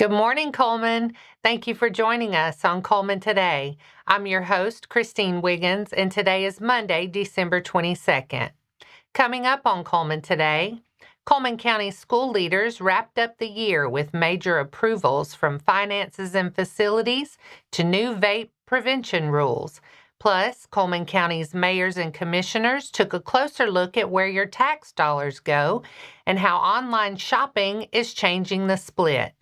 Good morning, Cullman. Thank you for joining us on Cullman Today. I'm your host, Christine Wiggins, and today is Monday, December 22nd. Coming up on Cullman Today, Cullman County school leaders wrapped up the year with major approvals from finances and facilities to new vape prevention rules. Plus, Cullman County's mayors and commissioners took a closer look at where your tax dollars go and how online shopping is changing the split.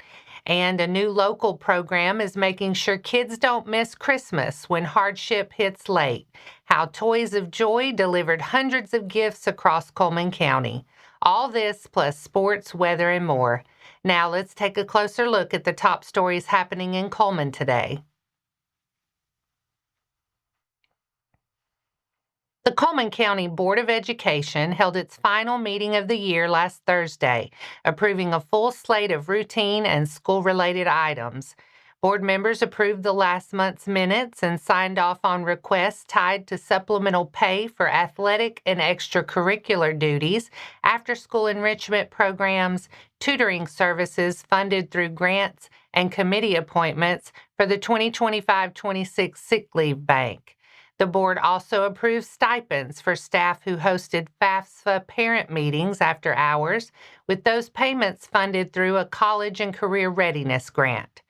And a new local program is making sure kids don't miss Christmas when hardship hits late. How Toys of Joy delivered hundreds of gifts across Cullman County. All this plus sports, weather, and more. Now let's take a closer look at the top stories happening in Cullman today. The Cullman County Board of Education held its final meeting of the year last Thursday, approving a full slate of routine and school-related items. Board members approved the last month's minutes and signed off on requests tied to supplemental pay for athletic and extracurricular duties, after-school enrichment programs, tutoring services funded through grants, and committee appointments for the 2025-26 sick leave bank. The board also approved stipends for staff who hosted FAFSA parent meetings after hours, with those payments funded through a college and career readiness grant.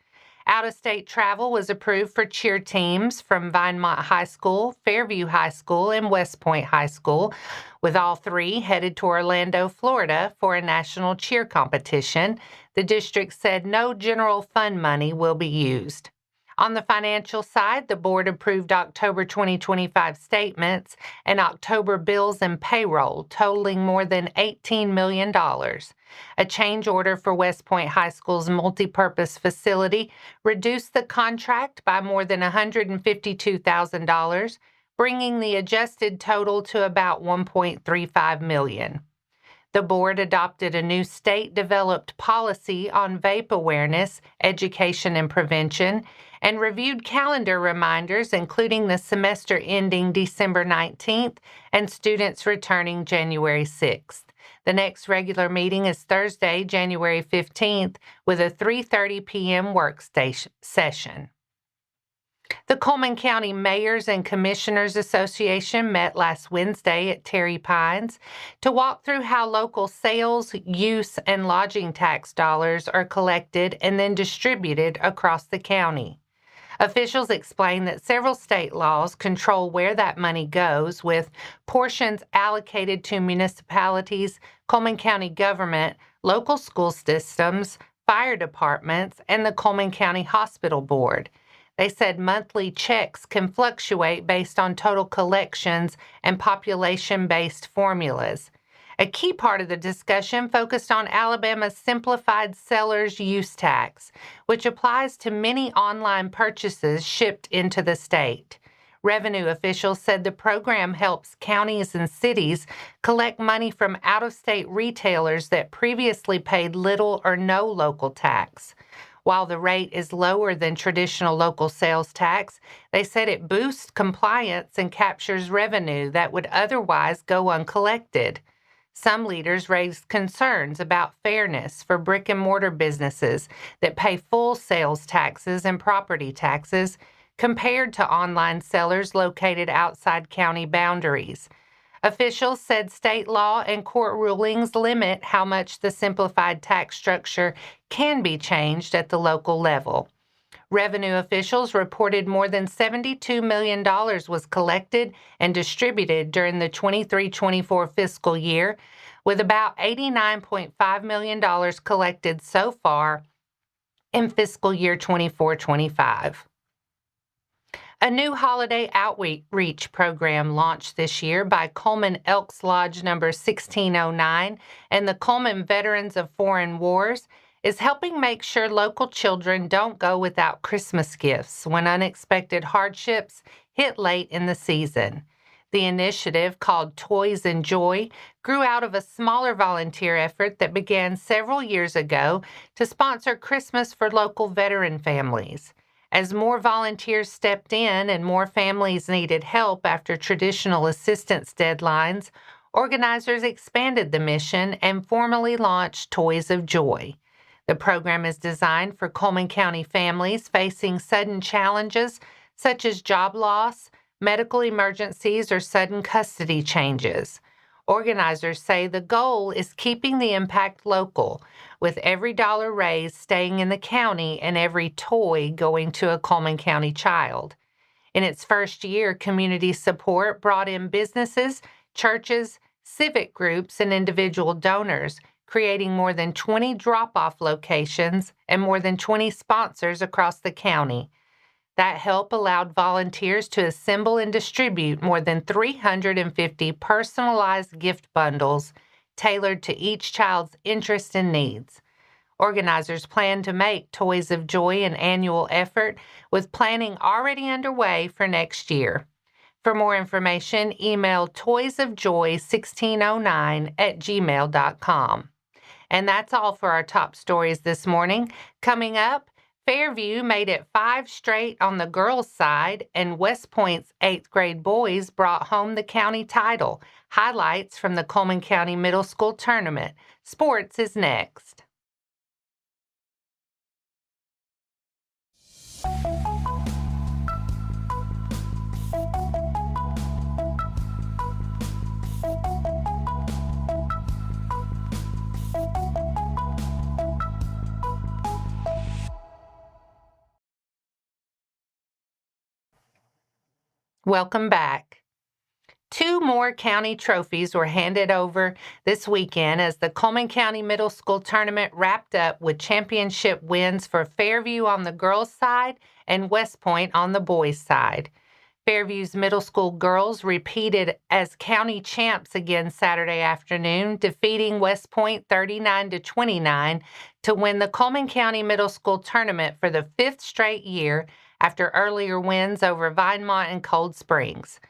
Out-of-state travel was approved for cheer teams from Vinemont High School, Fairview High School, and West Point High School, with all three headed to Orlando, Florida for a national cheer competition. The district said no general fund money will be used. On the financial side, the board approved October 2025 statements and October bills and payroll totaling more than $18 million. A change order for West Point High School's multipurpose facility reduced the contract by more than $152,000, bringing the adjusted total to about $1.35 million. The board adopted a new state-developed policy on vape awareness, education, and prevention, and reviewed calendar reminders, including the semester ending December 19th and students returning January 6th. The next regular meeting is Thursday, January 15th, with a 3:30 p.m. work session. The Cullman County Mayors and Commissioners Association met last Wednesday at Terry Pines to walk through how local sales, use, and lodging tax dollars are collected and then distributed across the county. Officials explained that several state laws control where that money goes, with portions allocated to municipalities, Cullman County government, local school systems, fire departments, and the Cullman County Hospital Board. They said monthly checks can fluctuate based on total collections and population-based formulas. A key part of the discussion focused on Alabama's simplified seller's use tax, which applies to many online purchases shipped into the state. Revenue officials said the program helps counties and cities collect money from out-of-state retailers that previously paid little or no local tax. While the rate is lower than traditional local sales tax, they said it boosts compliance and captures revenue that would otherwise go uncollected. Some leaders raised concerns about fairness for brick-and-mortar businesses that pay full sales taxes and property taxes compared to online sellers located outside county boundaries. Officials said state law and court rulings limit how much the simplified tax structure can be changed at the local level. Revenue officials reported more than $72 million was collected and distributed during the 23-24 fiscal year, with about $89.5 million collected so far in fiscal year 24-25. A new holiday outreach program launched this year by Cullman Elks Lodge number 1609 and the Cullman Veterans of Foreign Wars is helping make sure local children don't go without Christmas gifts when unexpected hardships hit late in the season. The initiative, called Toys and Joy, grew out of a smaller volunteer effort that began several years ago to sponsor Christmas for local veteran families. As more volunteers stepped in and more families needed help after traditional assistance deadlines, organizers expanded the mission and formally launched Toys of Joy. The program is designed for Cullman County families facing sudden challenges such as job loss, medical emergencies, or sudden custody changes. Organizers say the goal is keeping the impact local, with every dollar raised staying in the county and every toy going to a Cullman County child. In its first year, community support brought in businesses, churches, civic groups, and individual donors, creating more than 20 drop-off locations and more than 20 sponsors across the county. That help allowed volunteers to assemble and distribute more than 350 personalized gift bundles tailored to each child's interests and needs. Organizers plan to make Toys of Joy an annual effort, with planning already underway for next year. For more information, email toysofjoy1609@gmail.com. And that's all for our top stories this morning. Coming up, Fairview made it 5 straight on the girls' side, and West Point's 8th grade boys brought home the county title. Highlights from the Cullman County Middle School Tournament. Sports is next. Welcome back. 2 more county trophies were handed over this weekend as the Cullman County Middle School Tournament wrapped up with championship wins for Fairview on the girls' side and West Point on the boys' side. Fairview's middle school girls repeated as county champs again Saturday afternoon, defeating West Point 39-29 to win the Cullman County Middle School Tournament for the 5th straight year after earlier wins over Vinemont and Cold Springs.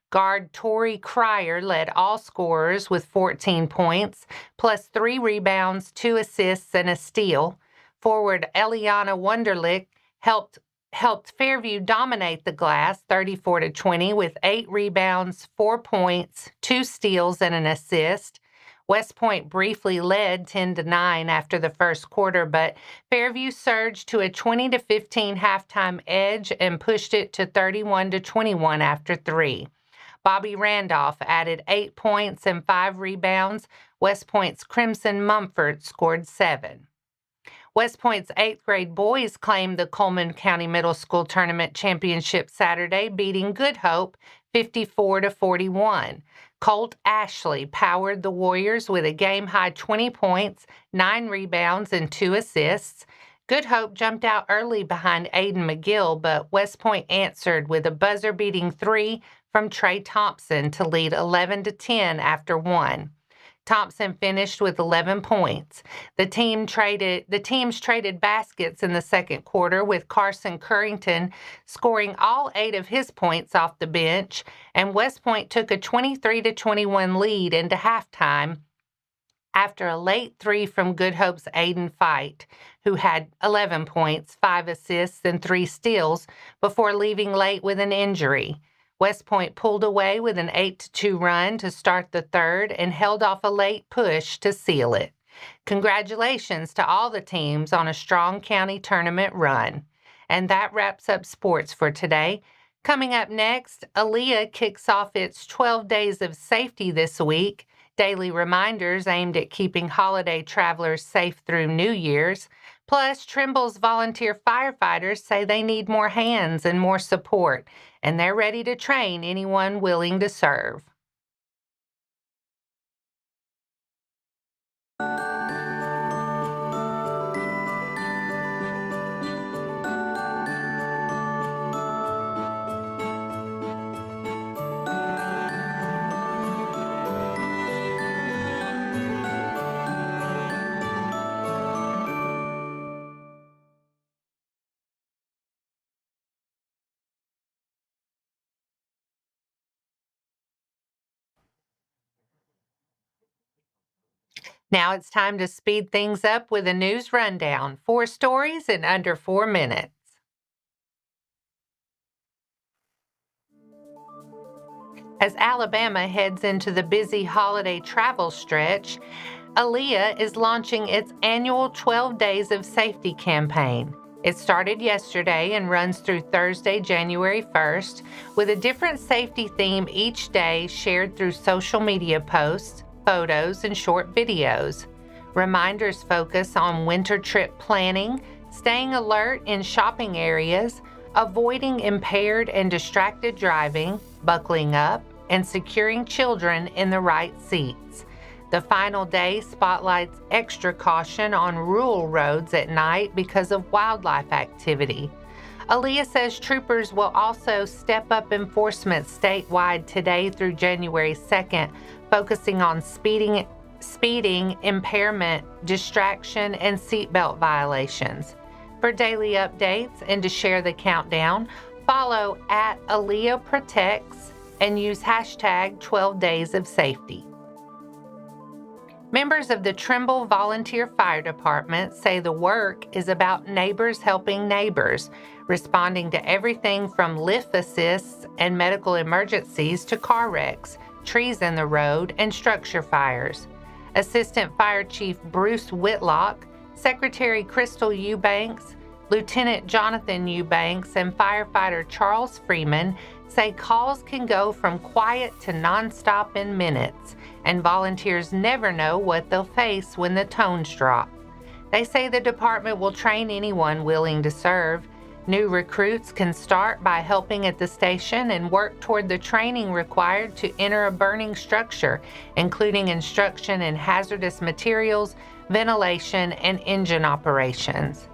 Guard Tori Cryer led all scorers with 14 points, plus 3 rebounds, 2 assists, and a steal. Forward Eliana Wunderlich helped Fairview dominate the glass 34-20 with 8 rebounds, 4 points, 2 steals, and an assist. West Point briefly led 10-9 after the first quarter, but Fairview surged to a 20-15 halftime edge and pushed it to 31-21 after 3. Bobby Randolph added 8 points and 5 rebounds. West Point's Crimson Mumford scored 7. West Point's 8th grade boys claimed the Cullman County Middle School Tournament Championship Saturday, beating Good Hope 54-41. Colt Ashley powered the Warriors with a game-high 20 points, 9 rebounds, and 2 assists. Good Hope jumped out early behind Aiden McGill, but West Point answered with a buzzer-beating 3 from Trey Thompson to lead 11-10 after 1. Thompson finished with 11 points. The teams traded baskets in the second quarter, with Carson Currington scoring all 8 of his points off the bench, and West Point took a 23-21 lead into halftime after a late 3 from Good Hope's Aiden Fight, who had 11 points, 5 assists, and 3 steals before leaving late with an injury. West Point pulled away with an 8-2 run to start the third and held off a late push to seal it. Congratulations to all the teams on a strong county tournament run. And that wraps up sports for today. Coming up next, ALEA kicks off its 12 days of safety this week. Daily reminders aimed at keeping holiday travelers safe through New Year's. Plus, Trimble's volunteer firefighters say they need more hands and more support, and they're ready to train anyone willing to serve. Now it's time to speed things up with a news rundown. 4 stories in under 4 minutes. As Alabama heads into the busy holiday travel stretch, ALEA is launching its annual 12 Days of Safety campaign. It started yesterday and runs through Thursday, January 1st, with a different safety theme each day shared through social media posts, photos, and short videos. Reminders focus on winter trip planning, staying alert in shopping areas, avoiding impaired and distracted driving, buckling up, and securing children in the right seats. The final day spotlights extra caution on rural roads at night because of wildlife activity. ALEA says troopers will also step up enforcement statewide today through January 2nd, focusing on speeding, impairment, distraction, and seatbelt violations. For daily updates and to share the countdown, follow at ALEA Protects and use hashtag 12 Days of Safety. Members of the Trimble Volunteer Fire Department say the work is about neighbors helping neighbors, responding to everything from lift assists and medical emergencies to car wrecks, trees in the road, and structure fires. Assistant Fire Chief Bruce Whitlock, Secretary Crystal Eubanks, Lieutenant Jonathan Eubanks, and firefighter Charles Freeman say calls can go from quiet to nonstop in minutes, and volunteers never know what they'll face when the tones drop. They say the department will train anyone willing to serve. New recruits can start by helping at the station and work toward the training required to enter a burning structure, including instruction in hazardous materials, ventilation, and engine operations.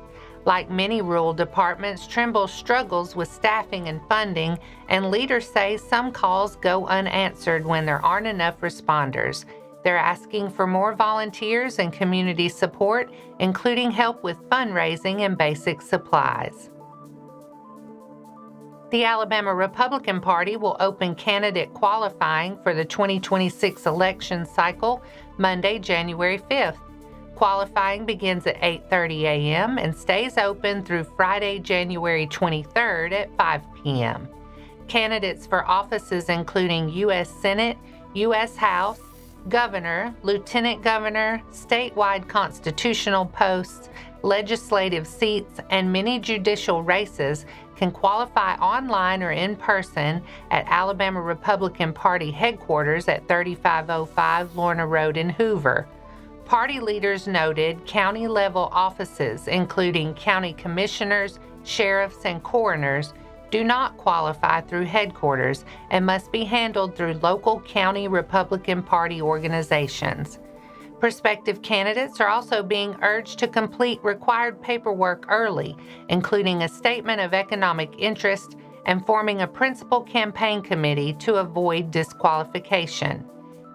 Like many rural departments, Trimble struggles with staffing and funding, and leaders say some calls go unanswered when there aren't enough responders. They're asking for more volunteers and community support, including help with fundraising and basic supplies. The Alabama Republican Party will open candidate qualifying for the 2026 election cycle Monday, January 5th. Qualifying begins at 8:30 a.m. and stays open through Friday, January 23rd at 5 p.m. Candidates for offices including U.S. Senate, U.S. House, Governor, Lieutenant Governor, statewide constitutional posts, legislative seats, and many judicial races can qualify online or in person at Alabama Republican Party headquarters at 3505 Lorna Road in Hoover. Party leaders noted county-level offices, including county commissioners, sheriffs, and coroners, do not qualify through headquarters and must be handled through local county Republican Party organizations. Prospective candidates are also being urged to complete required paperwork early, including a statement of economic interest and forming a principal campaign committee to avoid disqualification.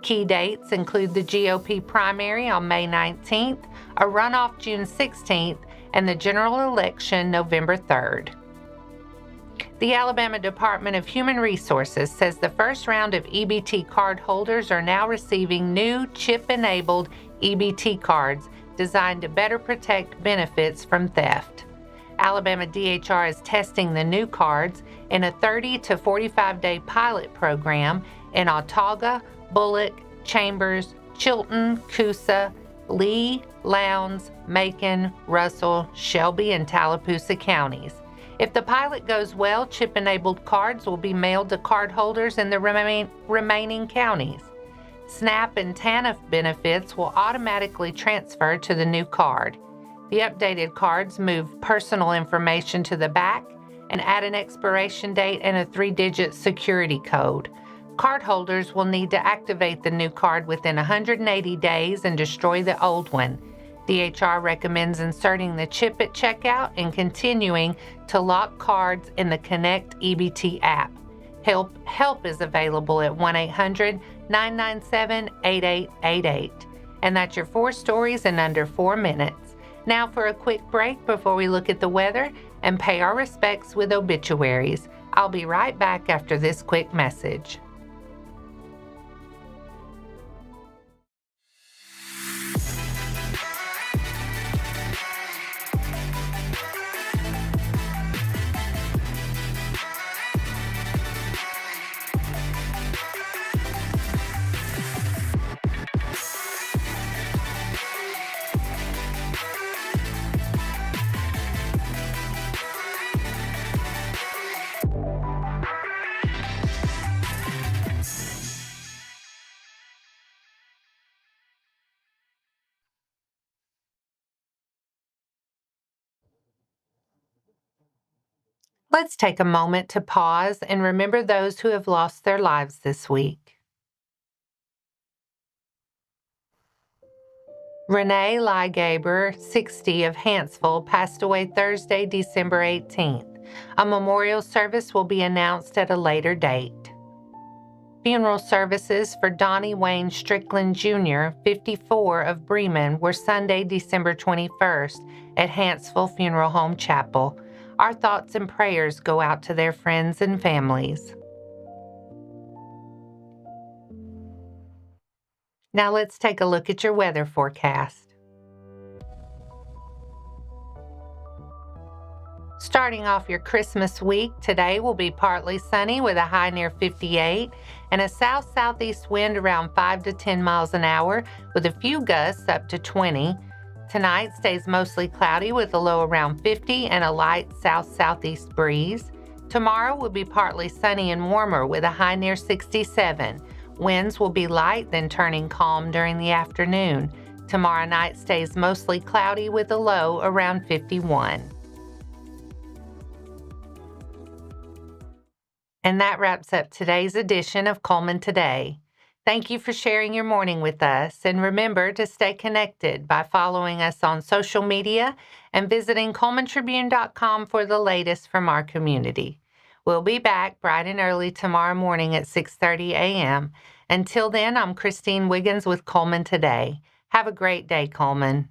Key dates include the GOP primary on May 19th, a runoff June 16th, and the general election November 3rd. The Alabama Department of Human Resources says the first round of EBT card holders are now receiving new chip-enabled EBT cards designed to better protect benefits from theft. Alabama DHR is testing the new cards in a 30 to 45-day pilot program in Autauga, Bullock, Chambers, Chilton, Coosa, Lee, Lowndes, Macon, Russell, Shelby, and Tallapoosa counties. If the pilot goes well, chip-enabled cards will be mailed to cardholders in the remaining counties. SNAP and TANF benefits will automatically transfer to the new card. The updated cards move personal information to the back and add an expiration date and a 3-digit security code. Cardholders will need to activate the new card within 180 days and destroy the old one. DHR recommends inserting the chip at checkout and continuing to lock cards in the Connect EBT app. Help is available at 1-800-997-8888. And that's your 4 stories in under 4 minutes. Now for a quick break before we look at the weather and pay our respects with obituaries. I'll be right back after this quick message. Let's take a moment to pause and remember those who have lost their lives this week. Renee Liegaber, 60, of Hanceville, passed away Thursday, December 18th. A memorial service will be announced at a later date. Funeral services for Donnie Wayne Strickland Jr., 54, of Bremen, were Sunday, December 21st at Hanceville Funeral Home Chapel. Our thoughts and prayers go out to their friends and families. Now let's take a look at your weather forecast. Starting off your Christmas week, today will be partly sunny with a high near 58 and a south-southeast wind around 5 to 10 miles an hour with a few gusts up to 20. Tonight stays mostly cloudy with a low around 50 and a light south-southeast breeze. Tomorrow will be partly sunny and warmer with a high near 67. Winds will be light, then turning calm during the afternoon. Tomorrow night stays mostly cloudy with a low around 51. And that wraps up today's edition of Cullman Today. Thank you for sharing your morning with us, and remember to stay connected by following us on social media and visiting CullmanTribune.com for the latest from our community. We'll be back bright and early tomorrow morning at 6:30 a.m. Until then, I'm Christine Wiggins with Cullman Today. Have a great day, Cullman.